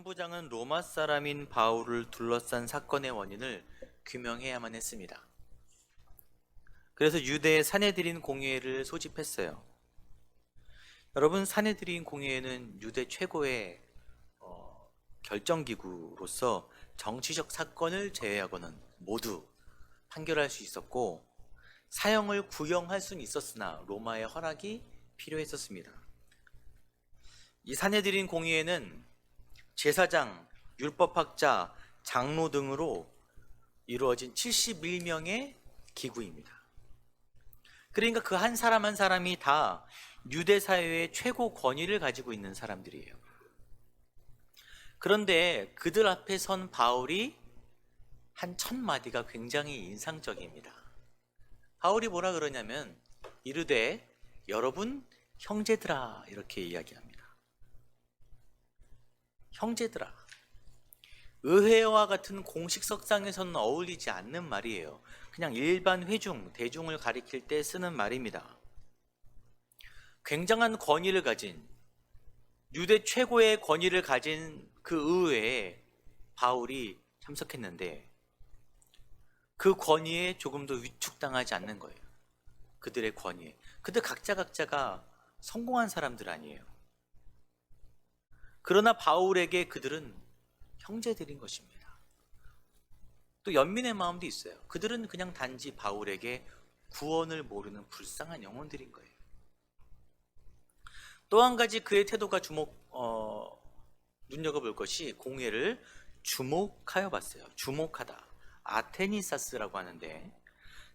천부장은 로마 사람인 바울을 둘러싼 사건의 원인을 규명해야만 했습니다. 그래서 유대 사내들인 공회를 소집했어요. 여러분, 사내들인 공회는 유대 최고의 결정기구로서 정치적 사건을 제외하고는 모두 판결할 수 있었고, 사형을 구형할 수는 있었으나 로마의 허락이 필요했었습니다. 이 사내들인 공의회는 제사장, 율법학자, 장로 등으로 이루어진 71명의 기구입니다. 그러니까 그 한 사람 한 사람이 다 유대 사회의 최고 권위를 가지고 있는 사람들이에요. 그런데 그들 앞에 선 바울이 한 첫 마디가 굉장히 인상적입니다. 바울이 뭐라 그러냐면 이르되 여러분 형제들아, 이렇게 이야기합니다. 형제들아. 의회와 같은 공식 석상에서는 어울리지 않는 말이에요. 그냥 일반 회중, 대중을 가리킬 때 쓰는 말입니다. 굉장한 권위를 가진, 유대 최고의 권위를 가진 그 의회에 바울이 참석했는데 그 권위에 조금도 위축당하지 않는 거예요. 그들의 권위에. 그들 각자가 성공한 사람들 아니에요. 그러나 바울에게 그들은 형제들인 것입니다. 또 연민의 마음도 있어요. 그들은 그냥 단지 바울에게 구원을 모르는 불쌍한 영혼들인 거예요. 또 한 가지 그의 태도가 눈여겨볼 것이 공회를 주목하여 봤어요. 주목하다. 아테니사스라고 하는데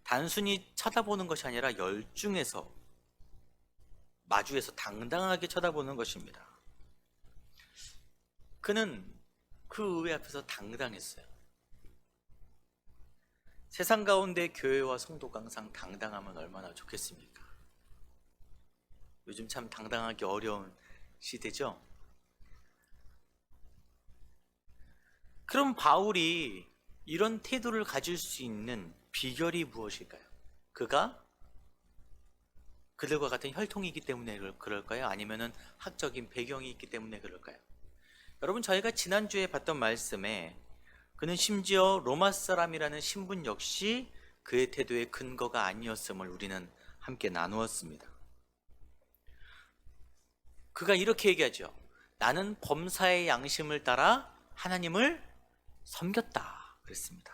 단순히 쳐다보는 것이 아니라 열중해서 마주해서 당당하게 쳐다보는 것입니다. 그는 그 의회 앞에서 당당했어요. 세상 가운데 교회와 성도가 항상 당당하면 얼마나 좋겠습니까? 요즘 참 당당하기 어려운 시대죠? 그럼 바울이 이런 태도를 가질 수 있는 비결이 무엇일까요? 그가 그들과 같은 혈통이기 때문에 그럴까요? 아니면 학적인 배경이 있기 때문에 그럴까요? 여러분, 저희가 지난주에 봤던 말씀에 그는 심지어 로마 사람이라는 신분 역시 그의 태도의 근거가 아니었음을 우리는 함께 나누었습니다. 그가 이렇게 얘기하죠. 나는 범사의 양심을 따라 하나님을 섬겼다 그랬습니다.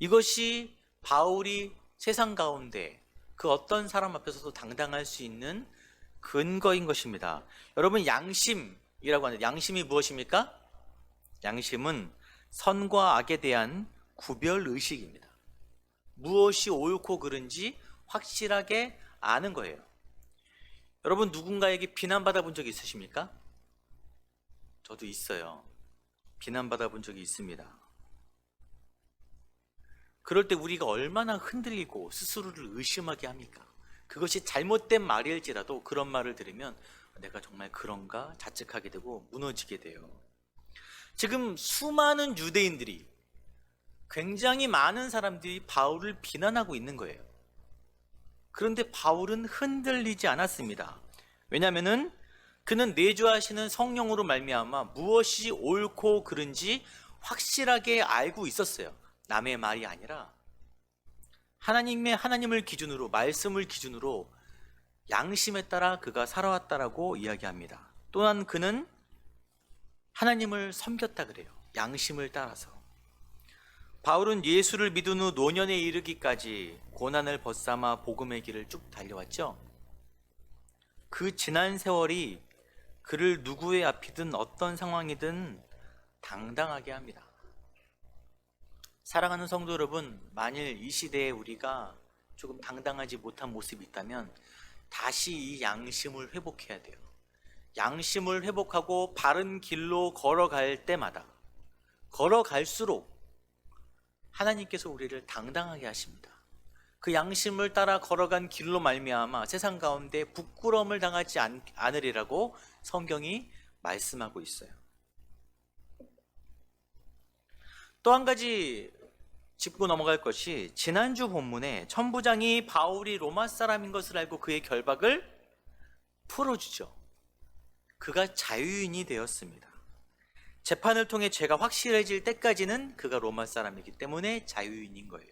이것이 바울이 세상 가운데 그 어떤 사람 앞에서도 당당할 수 있는 근거인 것입니다. 여러분, 양심이라고 하는데 양심이 무엇입니까? 양심은 선과 악에 대한 구별의식입니다. 무엇이 옳고 그른지 확실하게 아는 거예요. 여러분, 누군가에게 비난받아 본 적이 있으십니까? 저도 있어요. 비난받아 본 적이 있습니다. 그럴 때 우리가 얼마나 흔들리고 스스로를 의심하게 합니까? 그것이 잘못된 말일지라도 그런 말을 들으면 내가 정말 그런가 자책하게 되고 무너지게 돼요. 지금 수많은 유대인들이, 굉장히 많은 사람들이 바울을 비난하고 있는 거예요. 그런데 바울은 흔들리지 않았습니다. 왜냐하면 그는 내주하시는 성령으로 말미암아 무엇이 옳고 그른지 확실하게 알고 있었어요. 남의 말이 아니라 하나님을 기준으로, 말씀을 기준으로 양심에 따라 그가 살아왔다라고 이야기합니다. 또한 그는 하나님을 섬겼다 그래요. 양심을 따라서. 바울은 예수를 믿은 후 노년에 이르기까지 고난을 벗삼아 복음의 길을 쭉 달려왔죠. 그 지난 세월이 그를 누구의 앞이든 어떤 상황이든 당당하게 합니다. 사랑하는 성도 여러분, 만일 이 시대에 우리가 조금 당당하지 못한 모습이 있다면 다시 이 양심을 회복해야 돼요. 양심을 회복하고 바른 길로 걸어갈 때마다, 걸어갈수록 하나님께서 우리를 당당하게 하십니다. 그 양심을 따라 걸어간 길로 말미암아 세상 가운데 부끄러움을 당하지 않으리라고 성경이 말씀하고 있어요. 또 한 가지 짚고 넘어갈 것이, 지난주 본문에 천부장이 바울이 로마 사람인 것을 알고 그의 결박을 풀어주죠. 그가 자유인이 되었습니다. 재판을 통해 죄가 확실해질 때까지는 그가 로마 사람이기 때문에 자유인인 거예요.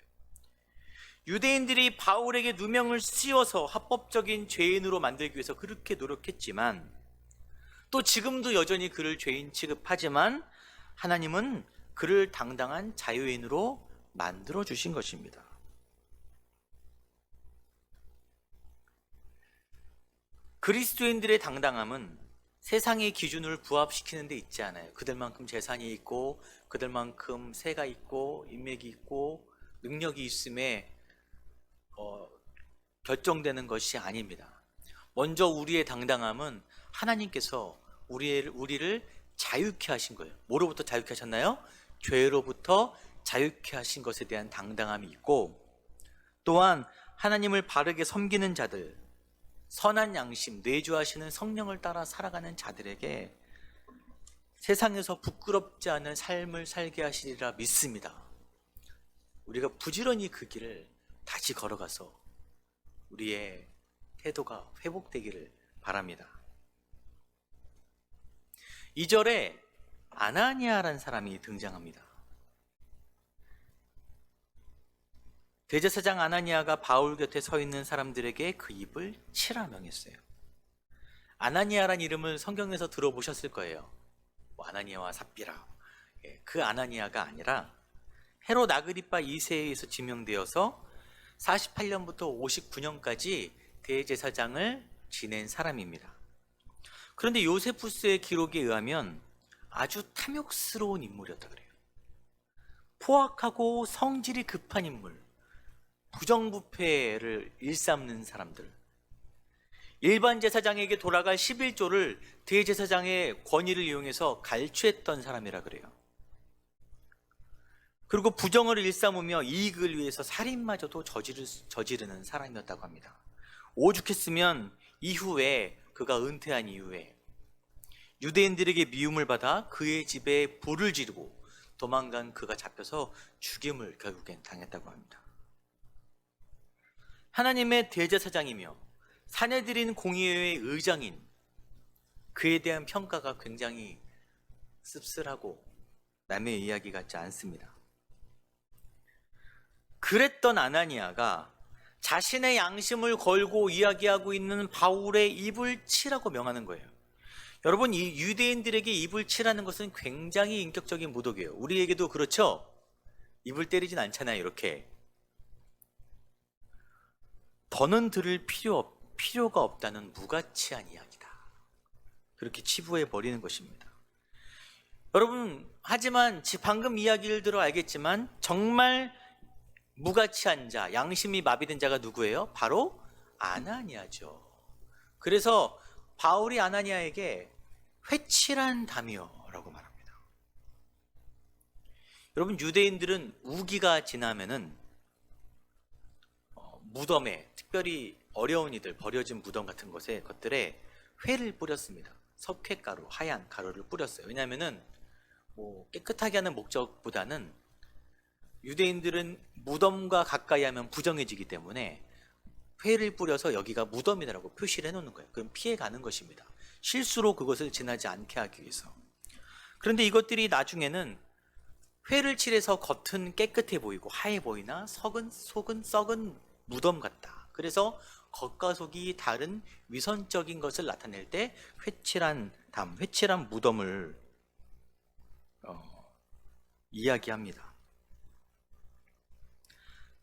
유대인들이 바울에게 누명을 씌워서 합법적인 죄인으로 만들기 위해서 그렇게 노력했지만, 또 지금도 여전히 그를 죄인 취급하지만 하나님은 그를 당당한 자유인으로 만들어 주신 것입니다. 그리스도인들의 당당함은 세상의 기준을 부합시키는 데 있지 않아요. 그들만큼 재산이 있고 그들만큼 세가 있고 인맥이 있고 능력이 있음에 결정되는 것이 아닙니다. 먼저 우리의 당당함은 하나님께서 우리를 자유케 하신 거예요. 뭐로부터 자유케 하셨나요? 죄로부터 자유케 하신 것에 대한 당당함이 있고, 또한 하나님을 바르게 섬기는 자들, 선한 양심, 내주하시는 성령을 따라 살아가는 자들에게 세상에서 부끄럽지 않은 삶을 살게 하시리라 믿습니다. 우리가 부지런히 그 길을 다시 걸어가서 우리의 태도가 회복되기를 바랍니다. 2절에 아나니아라는 사람이 등장합니다. 대제사장 아나니아가 바울 곁에 서 있는 사람들에게 그 입을 치라 명했어요. 아나니아란 이름을 성경에서 들어보셨을 거예요. 아나니아와 삽비라. 그 아나니아가 아니라 헤롯 아그리파 2세에 의해서 지명되어서 48년부터 59년까지 대제사장을 지낸 사람입니다. 그런데 요세푸스의 기록에 의하면 아주 탐욕스러운 인물이었다 그래요. 포악하고 성질이 급한 인물, 부정부패를 일삼는 사람들, 일반 제사장에게 돌아갈 11조를 대제사장의 권위를 이용해서 갈취했던 사람이라 그래요. 그리고 부정을 일삼으며 이익을 위해서 살인마저도 저지르는 사람이었다고 합니다. 오죽했으면 이후에 그가 은퇴한 이후에 유대인들에게 미움을 받아 그의 집에 불을 지르고 도망간 그가 잡혀서 죽임을 결국엔 당했다고 합니다. 하나님의 대제사장이며 사내들인 공의회의 의장인 그에 대한 평가가 굉장히 씁쓸하고 남의 이야기 같지 않습니다. 그랬던 아나니아가 자신의 양심을 걸고 이야기하고 있는 바울의 입을 치라고 명하는 거예요. 여러분, 이 유대인들에게 입을 치라는 것은 굉장히 인격적인 모독이에요. 우리에게도 그렇죠? 입을 때리진 않잖아요, 이렇게. 더는 들을 필요가 없다는 무가치한 이야기다. 그렇게 치부해 버리는 것입니다. 여러분, 하지만 방금 이야기를 들어 알겠지만 정말 무가치한 자, 양심이 마비된 자가 누구예요? 바로 아나니아죠. 그래서 바울이 아나니아에게 회칠한 담이여 라고 말합니다. 여러분, 유대인들은 우기가 지나면은 무덤에, 특별히 어려운 이들, 버려진 무덤 같은 것들에 회를 뿌렸습니다. 석회가루, 하얀 가루를 뿌렸어요. 왜냐하면은 깨끗하게 하는 목적보다는 유대인들은 무덤과 가까이 하면 부정해지기 때문에 회를 뿌려서 여기가 무덤이라고 표시를 해놓는 거예요. 그럼 피해가는 것입니다. 실수로 그것을 지나지 않게 하기 위해서. 그런데 이것들이 나중에는 회를 칠해서 겉은 깨끗해 보이고 하얘 보이나 속은 썩은 무덤 같다. 그래서 겉과 속이 다른 위선적인 것을 나타낼 때 회칠한 담, 회칠한 무덤을 이야기합니다.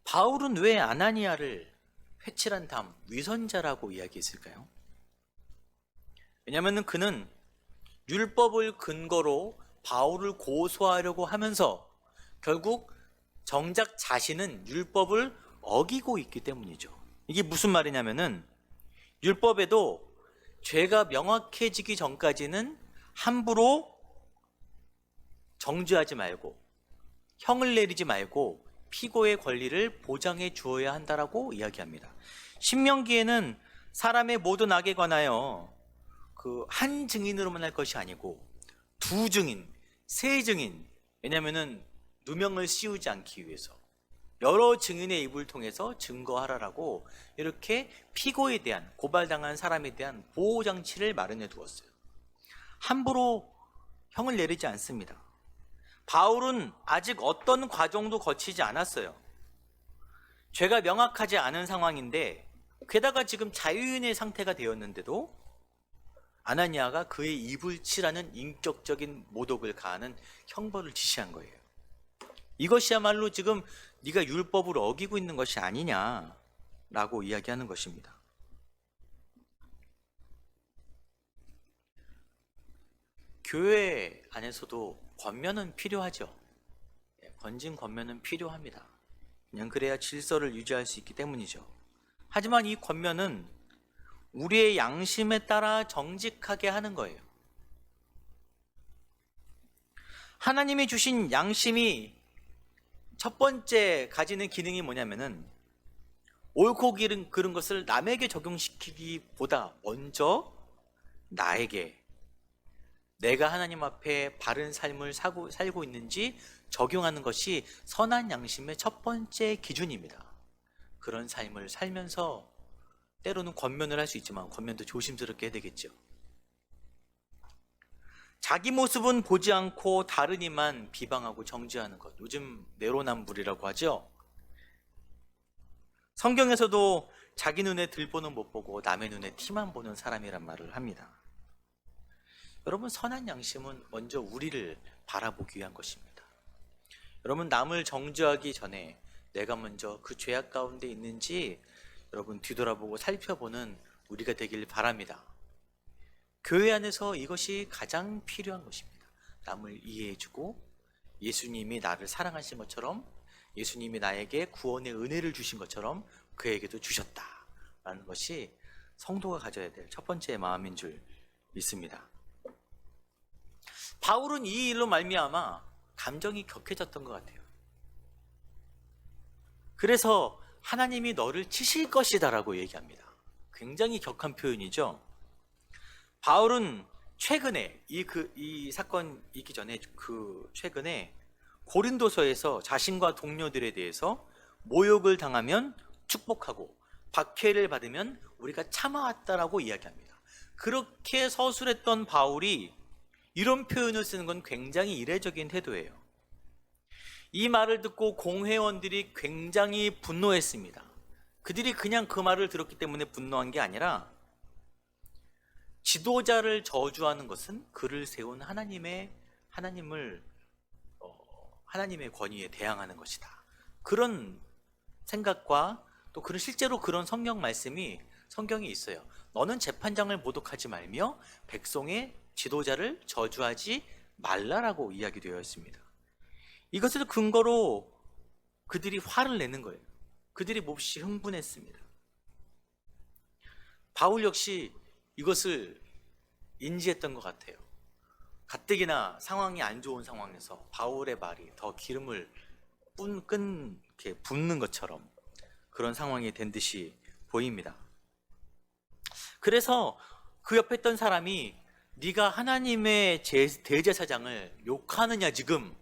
바울은 왜 아나니아를 회칠한 담, 위선자라고 이야기했을까요? 왜냐하면 그는 율법을 근거로 바울을 고소하려고 하면서 결국 정작 자신은 율법을 어기고 있기 때문이죠. 이게 무슨 말이냐면은 율법에도 죄가 명확해지기 전까지는 함부로 정죄하지 말고 형을 내리지 말고 피고의 권리를 보장해 주어야 한다라고 이야기합니다. 신명기에는 사람의 모든 악에 관하여 한 증인으로만 할 것이 아니고 두 증인, 세 증인, 왜냐하면은 누명을 씌우지 않기 위해서 여러 증인의 입을 통해서 증거하라라고 이렇게 피고에 대한, 고발당한 사람에 대한 보호장치를 마련해 두었어요. 함부로 형을 내리지 않습니다. 바울은 아직 어떤 과정도 거치지 않았어요. 죄가 명확하지 않은 상황인데, 게다가 지금 자유인의 상태가 되었는데도 아나니아가 그의 입을 치라는 인격적인 모독을 가하는 형벌을 지시한 거예요. 이것이야말로 지금 네가 율법을 어기고 있는 것이 아니냐라고 이야기하는 것입니다. 교회 안에서도 권면은 필요하죠. 건진 권면은 필요합니다. 그냥 그래야 질서를 유지할 수 있기 때문이죠. 하지만 이 권면은 우리의 양심에 따라 정직하게 하는 거예요. 하나님이 주신 양심이 첫 번째 가지는 기능이 뭐냐면은 옳고 그른 것을 남에게 적용시키기보다 먼저 나에게, 내가 하나님 앞에 바른 삶을 살고 있는지 적용하는 것이 선한 양심의 첫 번째 기준입니다. 그런 삶을 살면서 때로는 권면을 할 수 있지만 권면도 조심스럽게 해야 되겠죠. 자기 모습은 보지 않고 다른 이만 비방하고 정죄하는 것, 요즘 내로남불이라고 하죠. 성경에서도 자기 눈에 들보는 못 보고 남의 눈에 티만 보는 사람이란 말을 합니다. 여러분, 선한 양심은 먼저 우리를 바라보기 위한 것입니다. 여러분, 남을 정죄하기 전에 내가 먼저 그 죄악 가운데 있는지 여러분 뒤돌아보고 살펴보는 우리가 되길 바랍니다. 교회 안에서 이것이 가장 필요한 것입니다. 남을 이해해주고 예수님이 나를 사랑하신 것처럼, 예수님이 나에게 구원의 은혜를 주신 것처럼 그에게도 주셨다라는 것이 성도가 가져야 될 첫 번째 마음인 줄 믿습니다. 바울은 이 일로 말미암아 감정이 격해졌던 것 같아요. 그래서 하나님이 너를 치실 것이다 라고 얘기합니다. 굉장히 격한 표현이죠. 바울은 최근에 이 사건 있기 전에 최근에 고린도서에서 자신과 동료들에 대해서 모욕을 당하면 축복하고 박해를 받으면 우리가 참아왔다라고 이야기합니다. 그렇게 서술했던 바울이 이런 표현을 쓰는 건 굉장히 이례적인 태도예요. 이 말을 듣고 공회원들이 굉장히 분노했습니다. 그들이 그냥 그 말을 들었기 때문에 분노한 게 아니라 지도자를 저주하는 것은 그를 세운 하나님의 권위에 대항하는 것이다. 그런 생각과 또 실제로 그런 성경 말씀이 성경에 있어요. 너는 재판장을 모독하지 말며 백성의 지도자를 저주하지 말라라고 이야기되어 있습니다. 이것을 근거로 그들이 화를 내는 거예요. 그들이 몹시 흥분했습니다. 바울 역시 이것을 인지했던 것 같아요. 가뜩이나 상황이 안 좋은 상황에서 바울의 말이 더 기름을 이렇게 붓는 것처럼 그런 상황이 된 듯이 보입니다. 그래서 그 옆에 있던 사람이 네가 하나님의 대제사장을 욕하느냐, 지금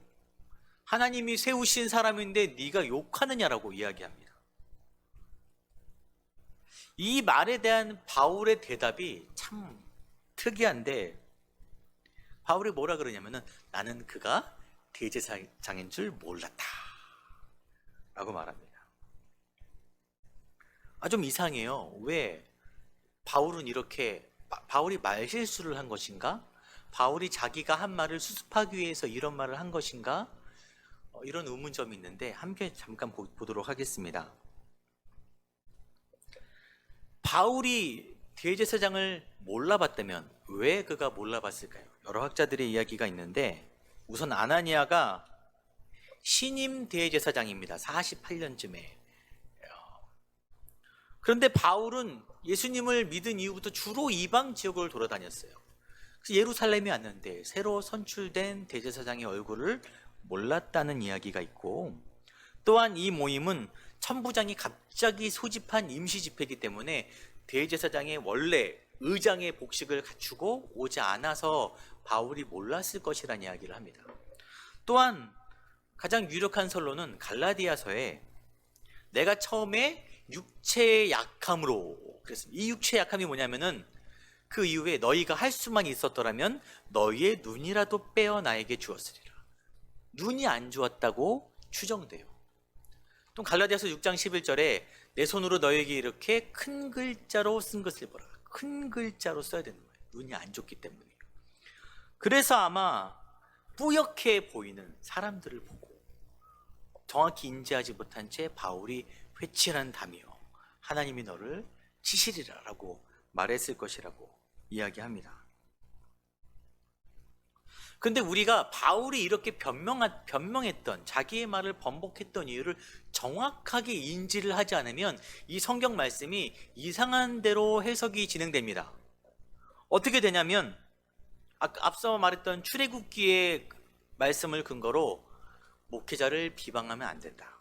하나님이 세우신 사람인데 네가 욕하느냐라고 이야기합니다. 이 말에 대한 바울의 대답이 참 특이한데, 바울이 뭐라 그러냐면은 나는 그가 대제사장인 줄 몰랐다 라고 말합니다. 좀 이상해요. 왜 바울은 바울이 말실수를 한 것인가? 바울이 자기가 한 말을 수습하기 위해서 이런 말을 한 것인가? 이런 의문점이 있는데 함께 잠깐 보도록 하겠습니다. 바울이 대제사장을 몰라봤다면 왜 그가 몰라봤을까요? 여러 학자들의 이야기가 있는데, 우선 아나니아가 신임 대제사장입니다. 48년쯤에. 그런데 바울은 예수님을 믿은 이후부터 주로 이방 지역을 돌아다녔어요. 그래서 예루살렘에 왔는데 새로 선출된 대제사장의 얼굴을 몰랐다는 이야기가 있고, 또한 이 모임은 천부장이 갑자기 소집한 임시 집회이기 때문에 대제사장의 원래 의장의 복식을 갖추고 오지 않아서 바울이 몰랐을 것이라는 이야기를 합니다. 또한 가장 유력한 설로는 갈라디아서에 내가 처음에 육체의 약함으로 그랬습니다. 이 육체의 약함이 뭐냐면은 그 이후에 너희가 할 수만 있었더라면 너희의 눈이라도 빼어 나에게 주었으리라. 눈이 안 좋았다고 추정돼요. 또 갈라디아서 6장 11절에 내 손으로 너에게 이렇게 큰 글자로 쓴 것을 보라. 큰 글자로 써야 되는 거예요. 눈이 안 좋기 때문에. 그래서 아마 뿌옇게 보이는 사람들을 보고 정확히 인지하지 못한 채 바울이 회칠한 담이요 하나님이 너를 치시리라 라고 말했을 것이라고 이야기합니다. 근데 우리가 바울이 이렇게 변명했던, 자기의 말을 번복했던 이유를 정확하게 인지를 하지 않으면 이 성경 말씀이 이상한 대로 해석이 진행됩니다. 어떻게 되냐면 앞서 말했던 출애굽기의 말씀을 근거로 목회자를 비방하면 안 된다,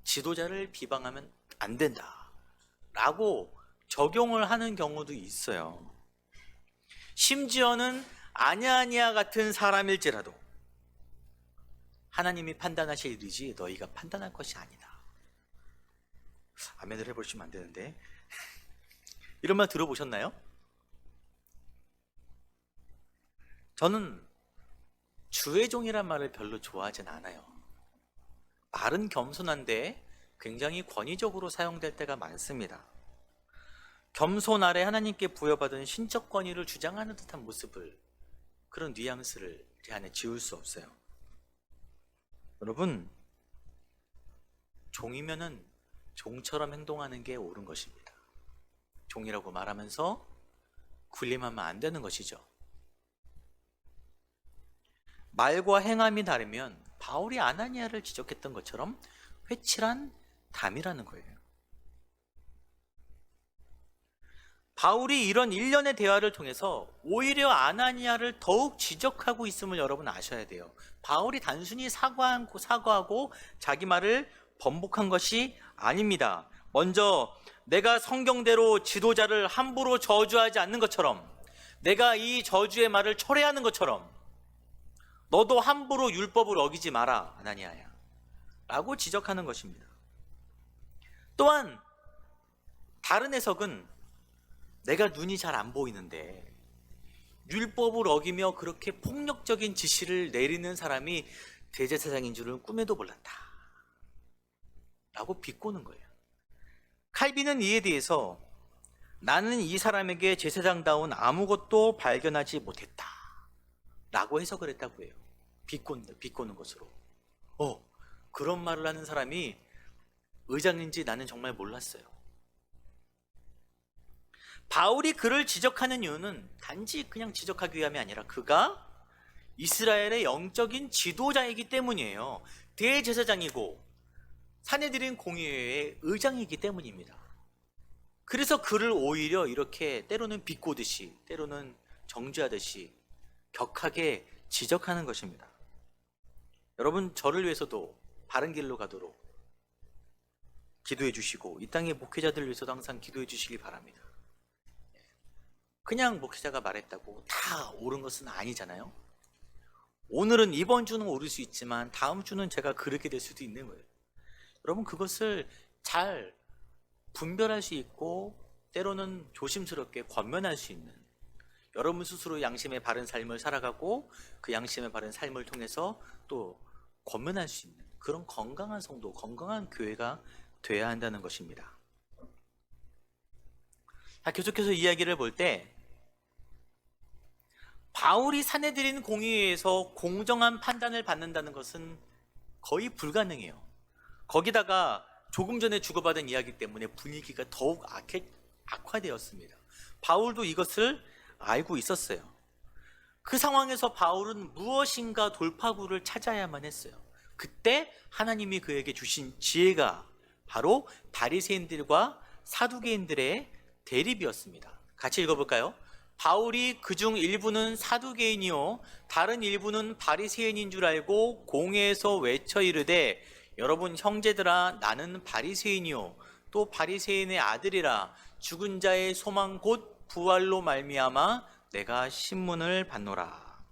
지도자를 비방하면 안 된다 라고 적용을 하는 경우도 있어요. 심지어는 아냐아냐 같은 사람일지라도 하나님이 판단하실 일이지 너희가 판단할 것이 아니다. 아멘을 해보시면 안 되는데 이런 말 들어보셨나요? 저는 주의 종이란 말을 별로 좋아하진 않아요. 말은 겸손한데 굉장히 권위적으로 사용될 때가 많습니다. 겸손 아래 하나님께 부여받은 신적 권위를 주장하는 듯한 모습을, 그런 뉘앙스를 제 안에 지울 수 없어요. 여러분, 종이면은 종처럼 행동하는 게 옳은 것입니다. 종이라고 말하면서 군림하면 안 되는 것이죠. 말과 행함이 다르면 바울이 아나니아를 지적했던 것처럼 회칠한 담이라는 거예요. 바울이 이런 일련의 대화를 통해서 오히려 아나니아를 더욱 지적하고 있음을 여러분 아셔야 돼요. 바울이 단순히 사과하고 자기 말을 번복한 것이 아닙니다. 먼저 내가 성경대로 지도자를 함부로 저주하지 않는 것처럼, 내가 이 저주의 말을 철회하는 것처럼 너도 함부로 율법을 어기지 마라 아나니아야 라고 지적하는 것입니다. 또한 다른 해석은 내가 눈이 잘 안 보이는데 율법을 어기며 그렇게 폭력적인 지시를 내리는 사람이 대제사장인 줄은 꿈에도 몰랐다 라고 비꼬는 거예요. 칼빈은 이에 대해서 나는 이 사람에게 제사장다운 아무것도 발견하지 못했다 라고 해석을 했다고 해요. 비꼬는 것으로. 그런 말을 하는 사람이 의장인지 나는 정말 몰랐어요. 바울이 그를 지적하는 이유는 단지 그냥 지적하기 위함이 아니라 그가 이스라엘의 영적인 지도자이기 때문이에요. 대제사장이고 산헤드린 공의회의 의장이기 때문입니다. 그래서 그를 오히려 이렇게 때로는 비꼬듯이, 때로는 정죄하듯이 격하게 지적하는 것입니다. 여러분, 저를 위해서도 바른 길로 가도록 기도해 주시고 이 땅의 목회자들을 위해서도 항상 기도해 주시기 바랍니다. 그냥 목회자가 말했다고 다 옳은 것은 아니잖아요. 오늘은, 이번 주는 오를 수 있지만 다음 주는 제가 그렇게 될 수도 있는 거예요. 여러분, 그것을 잘 분별할 수 있고 때로는 조심스럽게 권면할 수 있는, 여러분 스스로 양심의 바른 삶을 살아가고 그 양심의 바른 삶을 통해서 또 권면할 수 있는 그런 건강한 성도, 건강한 교회가 돼야 한다는 것입니다. 계속해서 이야기를 볼 때 바울이 산헤드린 공의회에서 공정한 판단을 받는다는 것은 거의 불가능해요. 거기다가 조금 전에 주고받은 이야기 때문에 분위기가 더욱 악화되었습니다. 바울도 이것을 알고 있었어요. 그 상황에서 바울은 무엇인가 돌파구를 찾아야만 했어요. 그때 하나님이 그에게 주신 지혜가 바로 바리새인들과 사두개인들의 대립이었습니다. 같이 읽어볼까요? 바울이 그중 일부는 사두개인이요 다른 일부는 바리새인인 줄 알고 공회에서 외쳐 이르되 여러분 형제들아, 나는 바리새인이요 또 바리새인의 아들이라. 죽은 자의 소망 곧 부활로 말미암아 내가 신문을 받노라.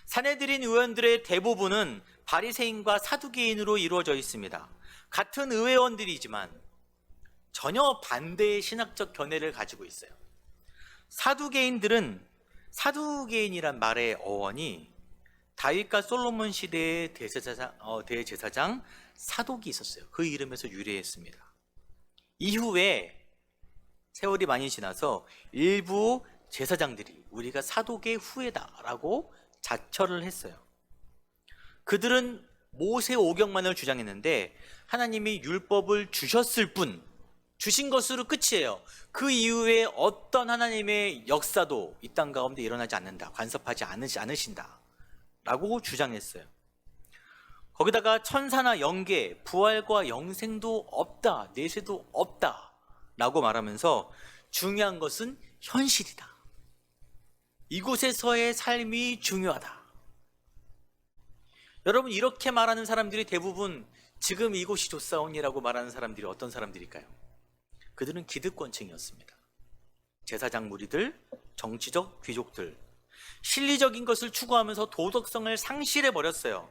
산헤드린 의원들의 대부분은 바리새인과 사두개인으로 이루어져 있습니다. 같은 의회원들이지만 전혀 반대의 신학적 견해를 가지고 있어요. 사두개인이란 말의 어원이 다윗과 솔로몬 시대의 대제사장 사독이 있었어요. 그 이름에서 유래했습니다. 이후에 세월이 많이 지나서 일부 제사장들이 우리가 사독의 후예다라고 자처를 했어요. 그들은 모세 오경만을 주장했는데 하나님이 율법을 주셨을 뿐, 주신 것으로 끝이에요. 그 이후에 어떤 하나님의 역사도 이 땅 가운데 일어나지 않는다, 간섭하지 않으신다 라고 주장했어요. 거기다가 천사나 영계, 부활과 영생도 없다, 내세도 없다 라고 말하면서 중요한 것은 현실이다, 이곳에서의 삶이 중요하다. 여러분, 이렇게 말하는 사람들이 대부분 지금 이곳이 좋사오니라고 말하는 사람들이 어떤 사람들일까요? 그들은 기득권층이었습니다. 제사장 무리들, 정치적 귀족들, 실리적인 것을 추구하면서 도덕성을 상실해버렸어요.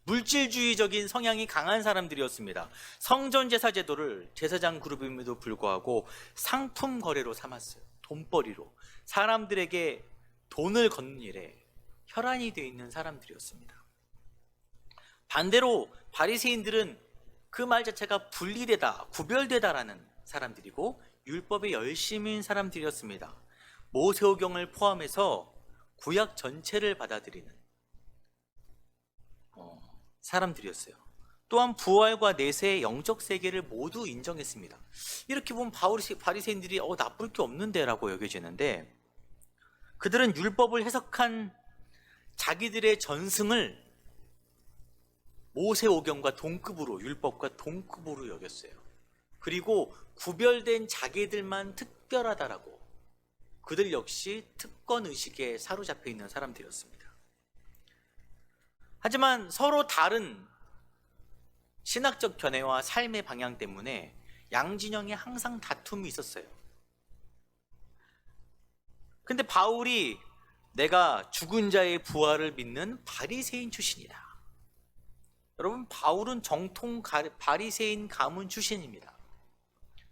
물질주의적인 성향이 강한 사람들이었습니다. 성전제사 제도를 제사장 그룹임에도 불구하고 상품 거래로 삼았어요. 돈벌이로. 사람들에게 돈을 걷는 일에 혈안이 되어 있는 사람들이었습니다. 반대로 바리새인들은 그 말 자체가 분리되다, 구별되다라는 사람들이고 율법에 열심인 사람들이었습니다. 모세오경을 포함해서 구약 전체를 받아들이는 사람들이었어요. 또한 부활과 내세의 영적 세계를 모두 인정했습니다. 이렇게 보면 바리새인들이 나쁠 게 없는데 라고 여겨지는데, 그들은 율법을 해석한 자기들의 전승을 모세오경과 동급으로, 율법과 동급으로 여겼어요. 그리고 구별된 자기들만 특별하다라고, 그들 역시 특권의식에 사로잡혀 있는 사람들이었습니다. 하지만 서로 다른 신학적 견해와 삶의 방향 때문에 양진영에 항상 다툼이 있었어요. 근데 바울이 내가 죽은 자의 부활을 믿는 바리새인 출신이다. 여러분, 바울은 정통 바리새인 가문 출신입니다.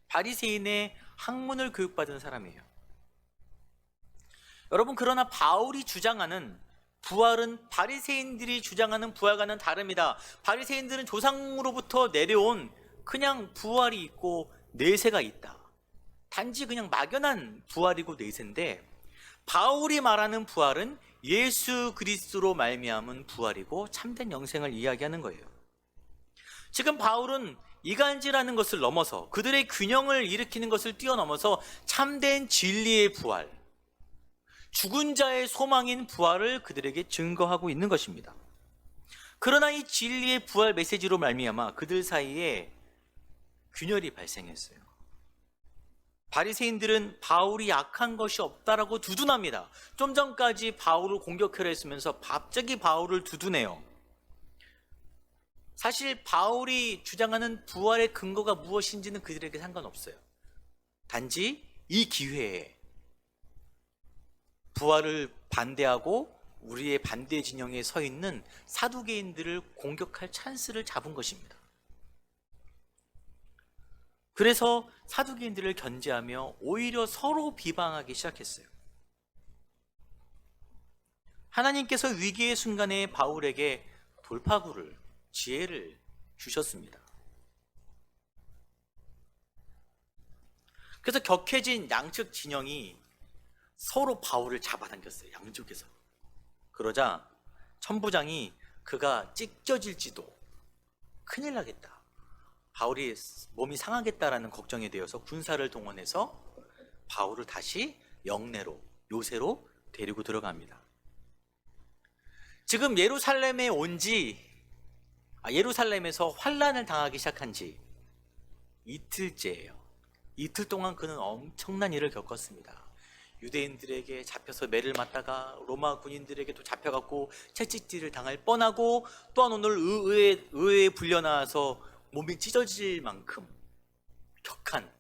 바리새인의 학문을 교육받은 사람이에요. 여러분, 그러나 바울이 주장하는 부활은 바리새인들이 주장하는 부활과는 다릅니다. 바리새인들은 조상으로부터 내려온 그냥 부활이 있고 내세가 있다, 단지 그냥 막연한 부활이고 내세인데, 바울이 말하는 부활은 예수 그리스도로 말미암은 부활이고 참된 영생을 이야기하는 거예요. 지금 바울은 이간질하는 것을 넘어서, 그들의 균형을 일으키는 것을 뛰어넘어서 참된 진리의 부활, 죽은 자의 소망인 부활을 그들에게 증거하고 있는 것입니다. 그러나 이 진리의 부활 메시지로 말미암아 그들 사이에 균열이 발생했어요. 바리새인들은 바울이 약한 것이 없다라고 두둔합니다. 좀 전까지 바울을 공격하려 했으면서 갑자기 바울을 두둔해요. 사실 바울이 주장하는 부활의 근거가 무엇인지는 그들에게 상관없어요. 단지 이 기회에 부활을 반대하고 우리의 반대 진영에 서 있는 사두개인들을 공격할 찬스를 잡은 것입니다. 그래서 사두개인들을 견제하며 오히려 서로 비방하기 시작했어요. 하나님께서 위기의 순간에 바울에게 돌파구를, 지혜를 주셨습니다. 그래서 격해진 양측 진영이 서로 바울을 잡아당겼어요. 양쪽에서. 그러자 천부장이 그가 찢겨질지도, 큰일 나겠다, 바울이 몸이 상하겠다라는 걱정에 대해서 군사를 동원해서 바울을 다시 영내로, 요새로 데리고 들어갑니다. 지금 예루살렘에 예루살렘에서 환난을 당하기 시작한 지 이틀째예요. 이틀 동안 그는 엄청난 일을 겪었습니다. 유대인들에게 잡혀서 매를 맞다가 로마 군인들에게 또 잡혀갖고 채찍질을 당할 뻔하고, 또한 오늘 의회에 불려나와서 몸이 찢어질 만큼 격한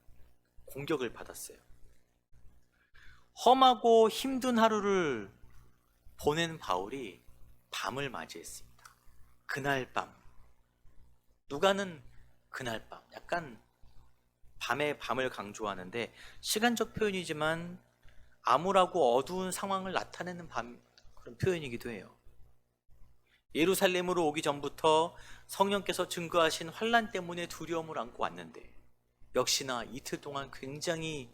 공격을 받았어요. 험하고 힘든 하루를 보낸 바울이 밤을 맞이했습니다. 그날 밤, 누가는 그날 밤, 약간 밤에 밤을 강조하는데 시간적 표현이지만 암울하고 어두운 상황을 나타내는 그런 표현이기도 해요. 예루살렘으로 오기 전부터 성령께서 증거하신 환난 때문에 두려움을 안고 왔는데 역시나 이틀 동안 굉장히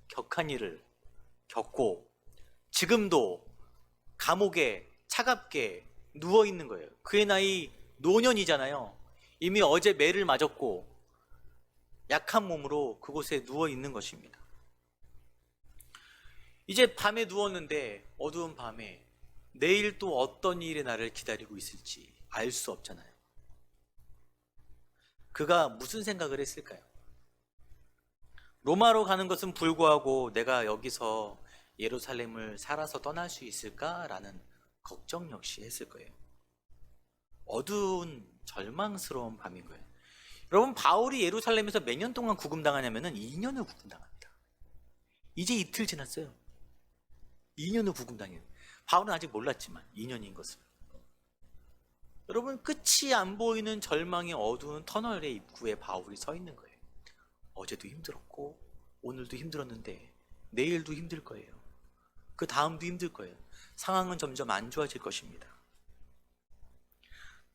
격한 일을 겪고 지금도 감옥에 차갑게 누워 있는 거예요. 그의 나이 노년이잖아요. 이미 어제 매를 맞았고 약한 몸으로 그곳에 누워 있는 것입니다. 이제 밤에 누웠는데 어두운 밤에 내일 또 어떤 일이 나를 기다리고 있을지 알 수 없잖아요. 그가 무슨 생각을 했을까요? 로마로 가는 것은 불구하고 내가 여기서 예루살렘을 살아서 떠날 수 있을까라는 걱정 역시 했을 거예요. 어두운 절망스러운 밤인 거예요. 여러분, 바울이 예루살렘에서 몇 년 동안 구금당하냐면은 2년을 구금당합니다. 이제 이틀 지났어요. 2년을 구금당해요. 바울은 아직 몰랐지만 2년인 것을. 여러분, 끝이 안 보이는 절망의 어두운 터널의 입구에 바울이 서 있는 거예요. 어제도 힘들었고 오늘도 힘들었는데 내일도 힘들 거예요. 그 다음도 힘들 거예요. 상황은 점점 안 좋아질 것입니다.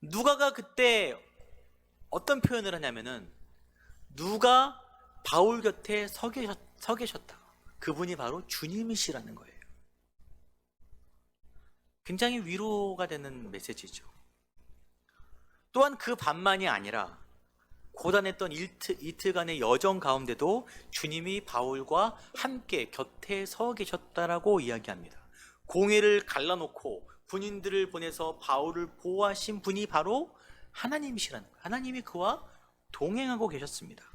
누가가 그때 어떤 표현을 하냐면은 누가 바울 곁에 서 계셨다. 그분이 바로 주님이시라는 거예요. 굉장히 위로가 되는 메시지죠. 또한 그 밤만이 아니라 고단했던 이틀간의 여정 가운데도 주님이 바울과 함께 곁에 서 계셨다라고 이야기합니다. 공회를 갈라놓고 군인들을 보내서 바울을 보호하신 분이 바로 하나님이시라는 거예요. 하나님이 그와 동행하고 계셨습니다.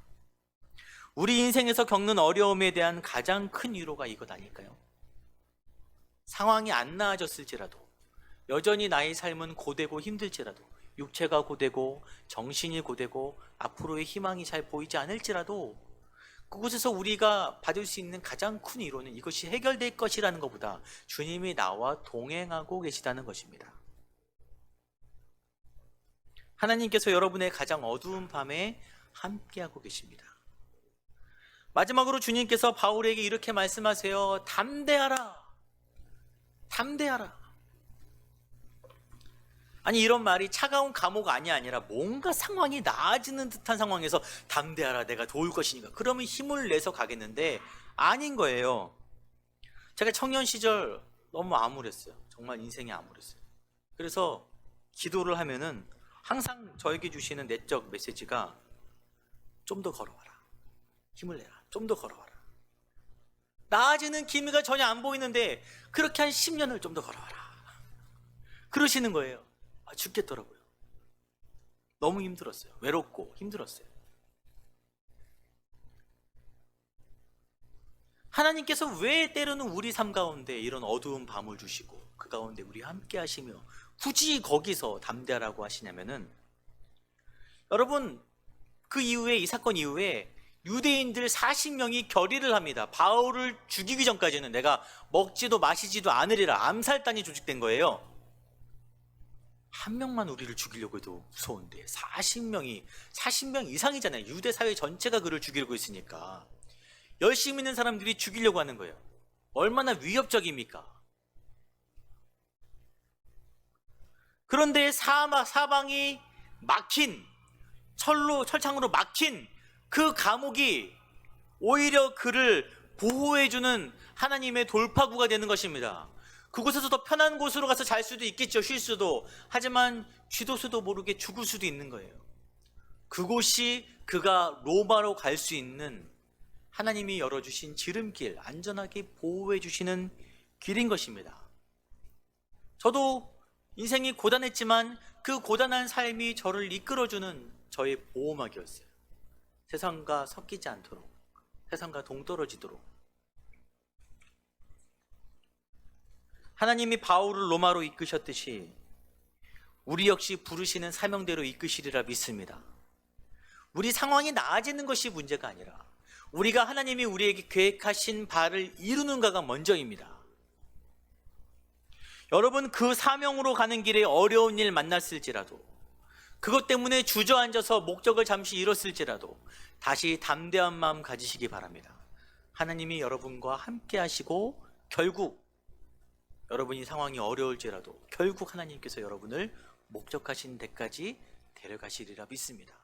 우리 인생에서 겪는 어려움에 대한 가장 큰 위로가 이것 아닐까요? 상황이 안 나아졌을지라도, 여전히 나의 삶은 고되고 힘들지라도, 육체가 고되고 정신이 고되고 앞으로의 희망이 잘 보이지 않을지라도 그곳에서 우리가 받을 수 있는 가장 큰 위로는 이것이 해결될 것이라는 것보다 주님이 나와 동행하고 계시다는 것입니다. 하나님께서 여러분의 가장 어두운 밤에 함께하고 계십니다. 마지막으로 주님께서 바울에게 이렇게 말씀하세요. 담대하라. 담대하라. 아니, 이런 말이 차가운 감옥 아니라 뭔가 상황이 나아지는 듯한 상황에서 담대하라, 내가 도울 것이니까, 그러면 힘을 내서 가겠는데 아닌 거예요. 제가 청년 시절 너무 암울했어요. 정말 인생이 암울했어요. 그래서 기도를 하면은 항상 저에게 주시는 내적 메시지가 좀 더 걸어와라, 힘을 내라, 좀 더 걸어와라. 나아지는 기미가 전혀 안 보이는데 그렇게 한 10년을 좀 더 걸어와라, 그러시는 거예요. 죽겠더라고요. 너무 힘들었어요. 외롭고 힘들었어요. 하나님께서 왜 때로는 우리 삶 가운데 이런 어두운 밤을 주시고 그 가운데 우리 함께 하시며 굳이 거기서 담대하라고 하시냐면은, 여러분, 그 이후에, 이 사건 이후에 유대인들 40명이 결의를 합니다. 바울을 죽이기 전까지는 내가 먹지도 마시지도 않으리라. 암살단이 조직된 거예요. 한 명만 우리를 죽이려고 해도 무서운데 40명 이상이잖아요. 유대 사회 전체가 그를 죽이려고 있으니까 열심히 있는 사람들이 죽이려고 하는 거예요. 얼마나 위협적입니까? 그런데 사방이 막힌, 철창으로 막힌 그 감옥이 오히려 그를 보호해주는 하나님의 돌파구가 되는 것입니다. 그곳에서 더 편한 곳으로 가서 잘 수도 있겠죠, 쉴 수도. 하지만 쥐도 수도 모르게 죽을 수도 있는 거예요. 그곳이 그가 로마로 갈 수 있는 하나님이 열어주신 지름길, 안전하게 보호해 주시는 길인 것입니다. 저도 인생이 고단했지만 그 고단한 삶이 저를 이끌어주는 저의 보호막이었어요. 세상과 섞이지 않도록, 세상과 동떨어지도록. 하나님이 바울을 로마로 이끄셨듯이 우리 역시 부르시는 사명대로 이끄시리라 믿습니다. 우리 상황이 나아지는 것이 문제가 아니라 우리가 하나님이 우리에게 계획하신 바를 이루는가가 먼저입니다. 여러분, 그 사명으로 가는 길에 어려운 일 만났을지라도, 그것 때문에 주저앉아서 목적을 잠시 잃었을지라도 다시 담대한 마음 가지시기 바랍니다. 하나님이 여러분과 함께 하시고 결국 여러분이 상황이 어려울지라도 결국 하나님께서 여러분을 목적하신 데까지 데려가시리라 믿습니다.